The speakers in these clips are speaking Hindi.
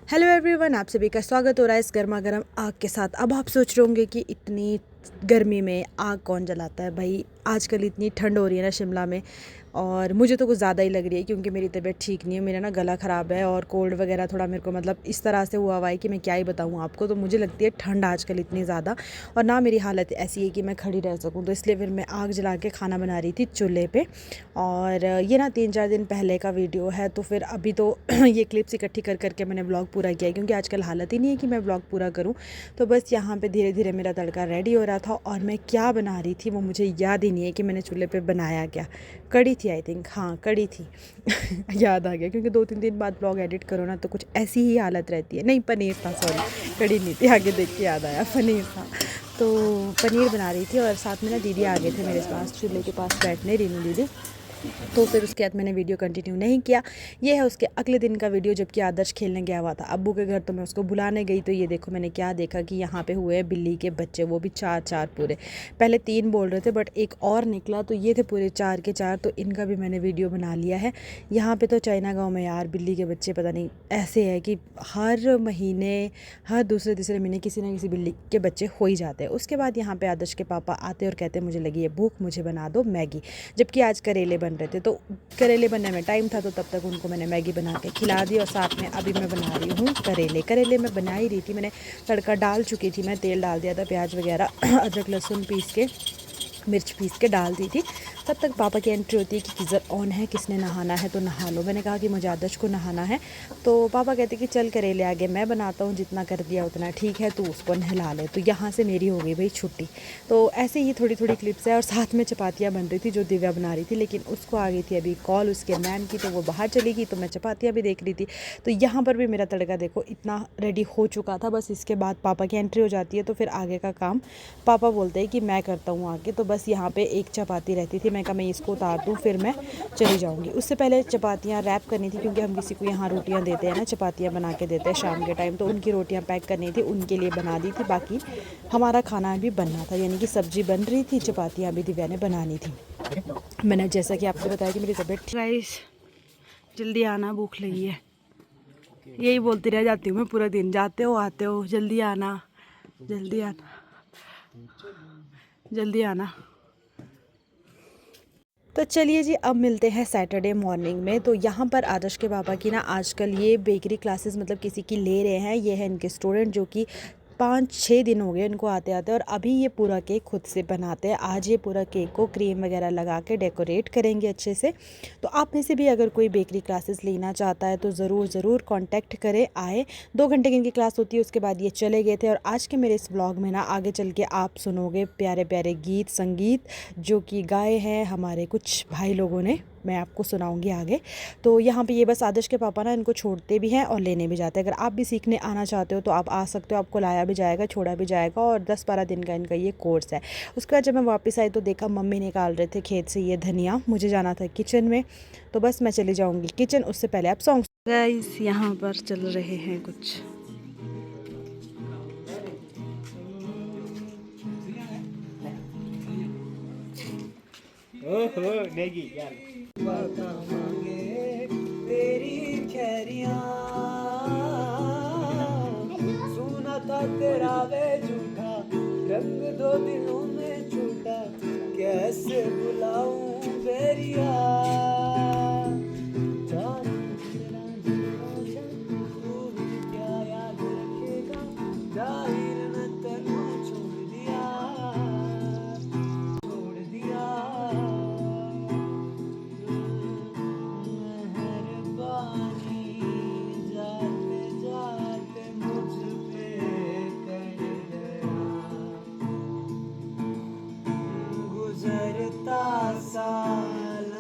हेलो एवरीवन, आप सभी का स्वागत हो रहा है इस गर्मा गर्म आग के साथ। अब आप सोच रहे होंगे कि इतनी गर्मी में आग कौन जलाता है। भाई आजकल इतनी ठंड हो रही है ना शिमला में, और मुझे तो कुछ ज़्यादा ही लग रही है क्योंकि मेरी तबीयत ठीक नहीं है। मेरा ना गला ख़राब है और कोल्ड वगैरह थोड़ा मेरे को मतलब इस तरह से हुआ है कि मैं क्या ही बताऊँ आपको। तो मुझे लगती है ठंड आजकल इतनी ज़्यादा, और ना मेरी हालत ऐसी है कि मैं खड़ी रह सकूँ। तो इसलिए फिर मैं आग जला के खाना बना रही थी चूल्हे पे। और ये ना 3-4 दिन पहले का वीडियो है, तो फिर अभी तो ये क्लिप्स इकट्ठी कर करके मैंने ब्लॉग पूरा किया है क्योंकि आजकल हालत ही नहीं है कि मैं ब्लॉग पूरा करूँ। तो बस यहाँ पे धीरे धीरे मेरा तड़का रेडी हो रहा था, और मैं क्या बना रही थी वो मुझे याद ही नहीं है कि मैंने चूल्हे पे बनाया क्या। कड़ी थी आई थिंक, हाँ कड़ी थी। याद आ गया क्योंकि 2-3 दिन बाद ब्लॉग एडिट करो ना तो कुछ ऐसी ही हालत रहती है। नहीं, पनीर था, सॉरी कड़ी नहीं थी, आगे देख के याद आया पनीर था। तो पनीर बना रही थी और साथ में ना दीदी आ गए थे मेरे पास चूल्हे के पास बैठने, रीनू दीदी। तो फिर उसके बाद मैंने वीडियो कंटिन्यू नहीं किया। ये है उसके अगले दिन का वीडियो, जबकि आदर्श खेलने गया हुआ था अब्बू के घर। तो मैं उसको बुलाने गई तो ये देखो मैंने क्या देखा कि यहाँ पे हुए हैं बिल्ली के बच्चे, वो भी 4-4 पूरे। पहले 3 बोल रहे थे बट एक और निकला, तो ये थे पूरे 4 के 4। तो इनका भी मैंने वीडियो बना लिया है। यहाँ पे तो चाइना गाँव में यार बिल्ली के बच्चे पता नहीं ऐसे है कि हर महीने, हर दूसरे तीसरे महीने किसी ना किसी बिल्ली के बच्चे हो ही जाते हैं। उसके बाद यहाँ पे आदर्श के पापा आते और कहते मुझे लगी है भूख, मुझे बना दो मैगी। जबकि आज करेले बन रहे थे, तो करेले बनने में टाइम था, तो तब तक उनको मैंने मैगी बना के खिला दी। और साथ में अभी मैं बना रही हूँ करेले मैं बना ही रही थी। मैंने तड़का डाल चुकी थी, मैं तेल डाल दिया था, प्याज वगैरह अदरक लहसुन पीस के, मिर्च पीस के डाल दी थी। तब तक पापा की एंट्री होती है कि गीज़र ऑन है, किसने नहाना है तो नहा लो। मैंने कहा कि मुझे आदर्श को नहाना है, तो पापा कहते कि चल करेले आगे मैं बनाता हूँ, जितना कर दिया उतना ठीक है, तू उसको नहला ले। तो यहाँ से मेरी हो गई भाई छुट्टी। तो ऐसे ही थोड़ी थोड़ी क्लिप्स है। और साथ में चपातियाँ बन रही थी जो दिव्या बना रही थी, लेकिन उसको आ गई थी अभी कॉल उसके मैम की, तो वो बाहर चली गई। तो मैं चपातियाँ भी देख रही थी। तो यहाँ पर भी मेरा तड़का देखो इतना रेडी हो चुका था। बस इसके बाद पापा की एंट्री हो जाती है, तो फिर आगे का काम पापा बोलते हैं कि मैं करता हूँ आगे। तो बस यहाँ पे एक चपाती रहती थी, मैं कहा मैं इसको उतार दूँ फिर मैं चली जाऊँगी। उससे पहले चपातियाँ रैप करनी थी क्योंकि हम किसी को यहाँ रोटियाँ देते हैं ना, चपातियाँ बना के देते हैं शाम के टाइम। तो उनकी रोटियाँ पैक करनी थी, उनके लिए बना दी थी। बाकी हमारा खाना भी बनना था, यानी कि सब्जी बन रही थी, चपातियाँ भी दिव्या ने बनानी थी। मैंने जैसा कि आपको बताया कि मेरी तबीयत गाइस, जल्दी आना, भूख लगी है। यही बोलती रह जाती हूँ मैं पूरा दिन, जाते हो आते हो, जल्दी आना जल्दी आना जल्दी आना। तो चलिए जी, अब मिलते हैं सैटरडे मॉर्निंग में। तो यहाँ पर आदर्श के पापा की ना आजकल ये बेकरी क्लासेस मतलब किसी की ले रहे हैं। ये है इनके स्टूडेंट जो कि 5-6 दिन हो गए इनको आते आते, और अभी ये पूरा केक खुद से बनाते हैं। आज ये पूरा केक को क्रीम वगैरह लगा के डेकोरेट करेंगे अच्छे से। तो आप में से भी अगर कोई बेकरी क्लासेस लेना चाहता है तो ज़रूर ज़रूर कांटेक्ट करें, आए। 2 घंटे की इनकी क्लास होती है, उसके बाद ये चले गए थे। और आज के मेरे इस ब्लॉग में ना आगे चल के आप सुनोगे प्यारे प्यारे गीत संगीत जो कि गाए हैं हमारे कुछ भाई लोगों ने, मैं आपको सुनाऊंगी आगे। तो यहाँ पे ये बस आदर्श के पापा ना इनको छोड़ते भी हैं और लेने भी जाते हैं। अगर आप भी सीखने आना चाहते हो तो आप आ सकते हो, आपको लाया भी जाएगा, छोड़ा भी जाएगा। और 10-12 दिन का इनका ये कोर्स है। उसके बाद जब मैं वापस आई तो देखा मम्मी निकाल रहे थे खेत से ये धनिया, मुझे जाना था किचन में। तो बस मैं चली जाऊँगी किचन, उससे पहले आप सॉन्ग गाइस यहाँ पर चल रहे हैं कुछ। ओहो नेगी यार बाता मांगे तेरी खैरियां सुना था तेरा वे झूठा रंग दो दिलों में छूटा कैसे बुलाऊं बेरिया जाने तेरा रोशन तू भी क्या याद रखेगा जाहिर मैं तेनू छोड़ दिया मेहरबानी जाते जाते मुझ पे कर गया गुजरता साल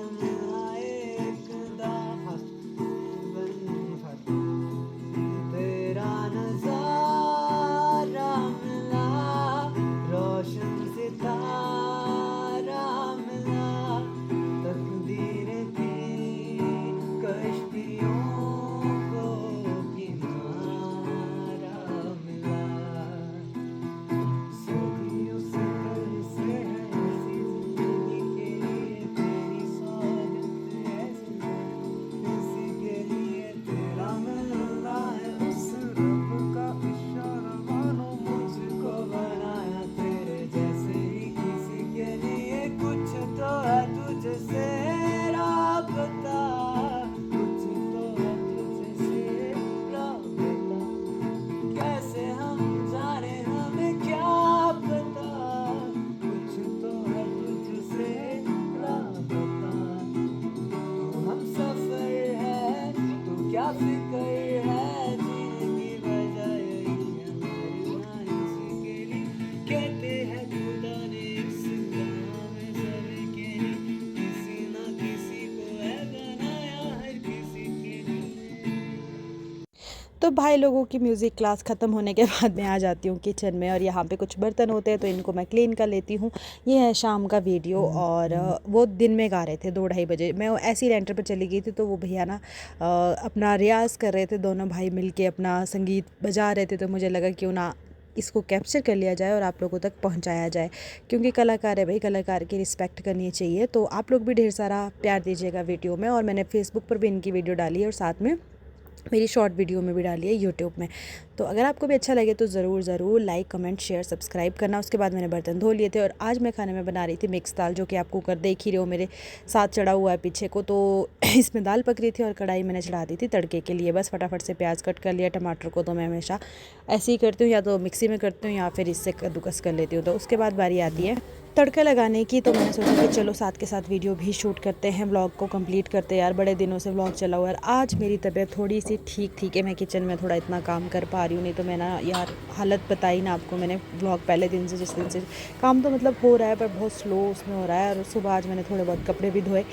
तो भाई लोगों की म्यूज़िक क्लास ख़त्म होने के बाद मैं आ जाती हूँ किचन में, और यहाँ पे कुछ बर्तन होते हैं तो इनको मैं क्लीन कर लेती हूँ। ये है शाम का वीडियो, और वो दिन में गा रहे थे 2-2:30 बजे। मैं ऐसी लेंटर पर चली गई थी, तो वो भैया ना अपना रियाज़ कर रहे थे, दोनों भाई मिल के अपना संगीत बजा रहे थे। तो मुझे लगा क्यों ना इसको कैप्चर कर लिया जाए और आप लोगों तक पहुंचाया जाए, क्योंकि कलाकार है भाई, कलाकार की रिस्पेक्ट करनी चाहिए। तो आप लोग भी ढेर सारा प्यार दीजिएगा वीडियो में, और मैंने फेसबुक पर भी इनकी वीडियो डाली है और साथ में मेरी शॉर्ट वीडियो में भी डाली है यूट्यूब में। तो अगर आपको भी अच्छा लगे तो ज़रूर लाइक, कमेंट, शेयर, सब्सक्राइब करना। उसके बाद मैंने बर्तन धो लिए थे, और आज मैं खाने में बना रही थी मिक्स दाल, जो कि आप कुकर देख ही रहे हो मेरे साथ चढ़ा हुआ है पीछे को। तो इसमें दाल पक रही थी और कढ़ाई मैंने चढ़ा दी थी तड़के के लिए। बस फटाफट से प्याज कट कर लिया, टमाटर को तो मैं हमेशा ऐसे ही करती हूँ, या तो मिक्सी में करती हूँ या फिर इससे कद्दूकस कर लेती हूँ। तो उसके बाद बारी आती है तड़का लगाने की। तो मैंने सोचा कि चलो साथ के साथ वीडियो भी शूट करते हैं, व्लॉग को कंप्लीट करते हैं। यार बड़े दिनों से व्लॉग चला हुआ है। आज मेरी तबीयत थोड़ी सी ठीक थी कि मैं किचन में थोड़ा इतना काम कर पा रही हूँ, नहीं तो मैं ना यार हालत बताई ना आपको मैंने व्लॉग पहले दिन से, जिस दिन से काम तो मतलब हो रहा है पर बहुत स्लो उसमें हो रहा है। और सुबह आज मैंने थोड़े बहुत कपड़े भी धोए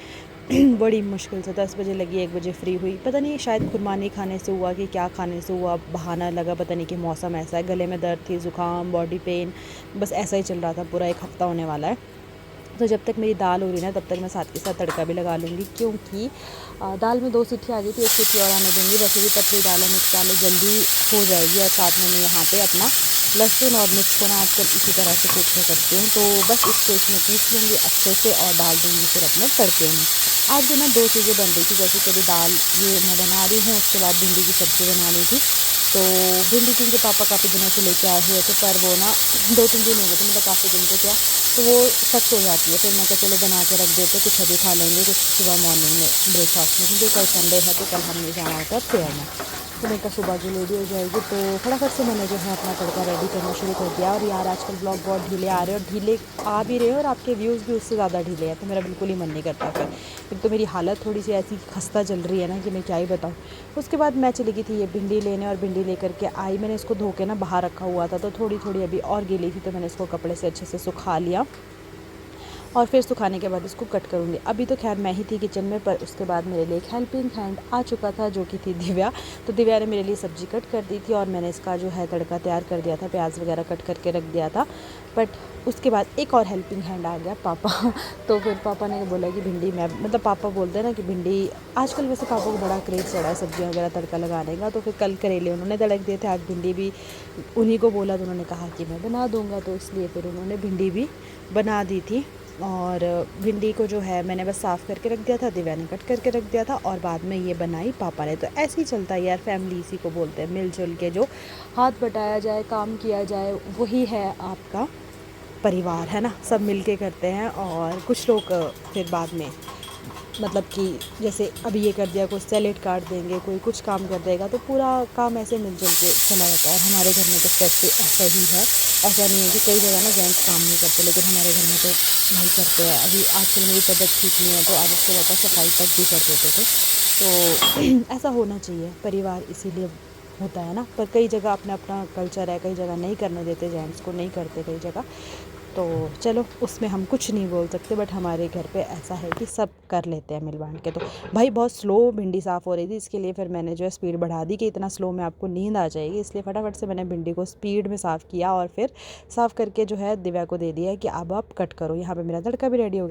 बड़ी मुश्किल से 10 बजे लगी, 1 बजे फ्री हुई। पता नहीं शायद खुरमानी खाने से हुआ कि क्या खाने से हुआ, बहाना लगा, पता नहीं कि मौसम ऐसा है, गले में दर्द थी, ज़ुकाम, बॉडी पेन, बस ऐसा ही चल रहा था। पूरा 1 हफ़्ता होने वाला है। तो जब तक मेरी दाल हो रही ना तब तक मैं साथ के साथ तड़का भी लगा लूँगी, क्योंकि दाल में 2 सीटी आ गई थी, 1 सीटी और आने दूँगी। वैसे भी पतली दाल है, मिक्स दाल जल्दी हो जाएगी। और साथ में मैं यहाँ पे अपना लहसुन और मिर्च को ना आजकल इसी तरह से कूट के करती हूँ। तो बस इसको इसमें पीस लूँगी अच्छे से और डाल दूँगी फिर अपने तड़के में। आज भी ना 2 चीज़ें बन रही थी, जैसे कि अभी दाल ये मैं बना रही हूँ, उसके बाद भिंडी की सब्ज़ी बनानी थी। तो भिंडी क्योंकि पापा काफ़ी दिनों से लेके आए हुए थे, पर वो ना 2-3 दिन हो गए थे, मतलब काफ़ी दिन तो क्या, तो वो सख्त हो जाती है। फिर मैं कहा चलो बना के रख देते, कुछ अभी खा लेंगे कुछ सुबह मॉर्निंग में ब्रेकफास्ट में, क्योंकि कल संडे है तो कल हमने जाना होता है प्रेयर में। तो मैं कहा सुबह जो रेडी हो जाएगी। तो फटाफट से मैंने जो है अपना तड़का रेडी करना शुरू कर दिया। और यार आजकल ब्लॉग बहुत ढीले आ रहे हैं, और ढीले आ भी रहे हैं और आपके व्यूज़ भी उससे ज़्यादा ढीले हैं। तो मेरा बिल्कुल ही मन नहीं करता फिर। एक तो मेरी हालत थोड़ी सी ऐसी खस्ता चल रही है ना कि मैं क्या ही बताऊँ। उसके बाद मैं चली गई थी ये भिंडी लेने, और भिंडी लेकर के आई। मैंने इसको धो के ना बाहर रखा हुआ था, तो थोड़ी थोड़ी अभी और गीली थी, तो मैंने इसको कपड़े से अच्छे से सुखा लिया, और फिर सुखाने के बाद इसको कट करूँगी। अभी तो खैर मैं ही थी किचन में, पर उसके बाद मेरे लिए एक हेल्पिंग हैंड आ चुका था, जो कि थी दिव्या। तो दिव्या ने मेरे लिए सब्ज़ी कट कर दी थी, और मैंने इसका जो है तड़का तैयार कर दिया था, प्याज वगैरह कट करके रख दिया था। बट उसके बाद एक और हेल्पिंग हैंड आ गया, पापा। तो फिर पापा ने बोला कि भिंडी, मैं मतलब पापा बोलते हैं ना कि भिंडी, आजकल वैसे पापा को बड़ा क्रेज़ चढ़ा है सब्जियां वगैरह तड़का लगाने का। तो फिर कल करेले उन्होंने तड़क दिए थे, आज भिंडी भी उन्हीं को बोला, तो उन्होंने कहा कि मैं बना दूँगा, तो इसलिए फिर उन्होंने भिंडी भी बना दी थी। और भिंडी को जो है मैंने बस साफ़ करके रख दिया था, दिव्या ने कट करके रख दिया था, और बाद में ये बनाई पापा ने। तो ऐसे ही चलता है यार, फैमिली इसी को बोलते हैं, मिलजुल के जो हाथ बटाया जाए, काम किया जाए, वही है आपका परिवार, है ना। सब मिल के करते हैं। और कुछ लोग फिर बाद में मतलब कि जैसे अभी ये कर दिया, कोई सैलेड काट देंगे, कोई कुछ काम कर देगा, तो पूरा काम ऐसे मिलजुल के चला जाता है। और हमारे घर में तो स्पेशली ऐसा ही है। ऐसा नहीं है कि कई जगह ना जेंट्स काम नहीं करते, लेकिन हमारे घर में तो भाई करते हैं। अभी आजकल मेरी तबीयत ठीक नहीं है, तो आज उसके पापा सफाई तक भी कर देते थे। तो ऐसा होना चाहिए, परिवार इसीलिए होता है ना। पर कई जगह अपना अपना कल्चर है, कई जगह नहीं करने देते जेंट्स को, नहीं करते कई जगह। तो चलो उसमें हम कुछ नहीं बोल सकते, बट हमारे घर पे ऐसा है कि सब कर लेते हैं मिल बांट के। तो भाई बहुत स्लो भिंडी साफ़ हो रही थी, इसके लिए फिर मैंने जो है स्पीड बढ़ा दी कि इतना स्लो में आपको नींद आ जाएगी। इसलिए फटाफट से मैंने भिंडी को स्पीड में साफ़ किया, और फिर साफ़ करके जो है दिव्या को दे दिया कि अब आप कट करो। यहाँ पे मेरा तड़का भी रेडी हो गया।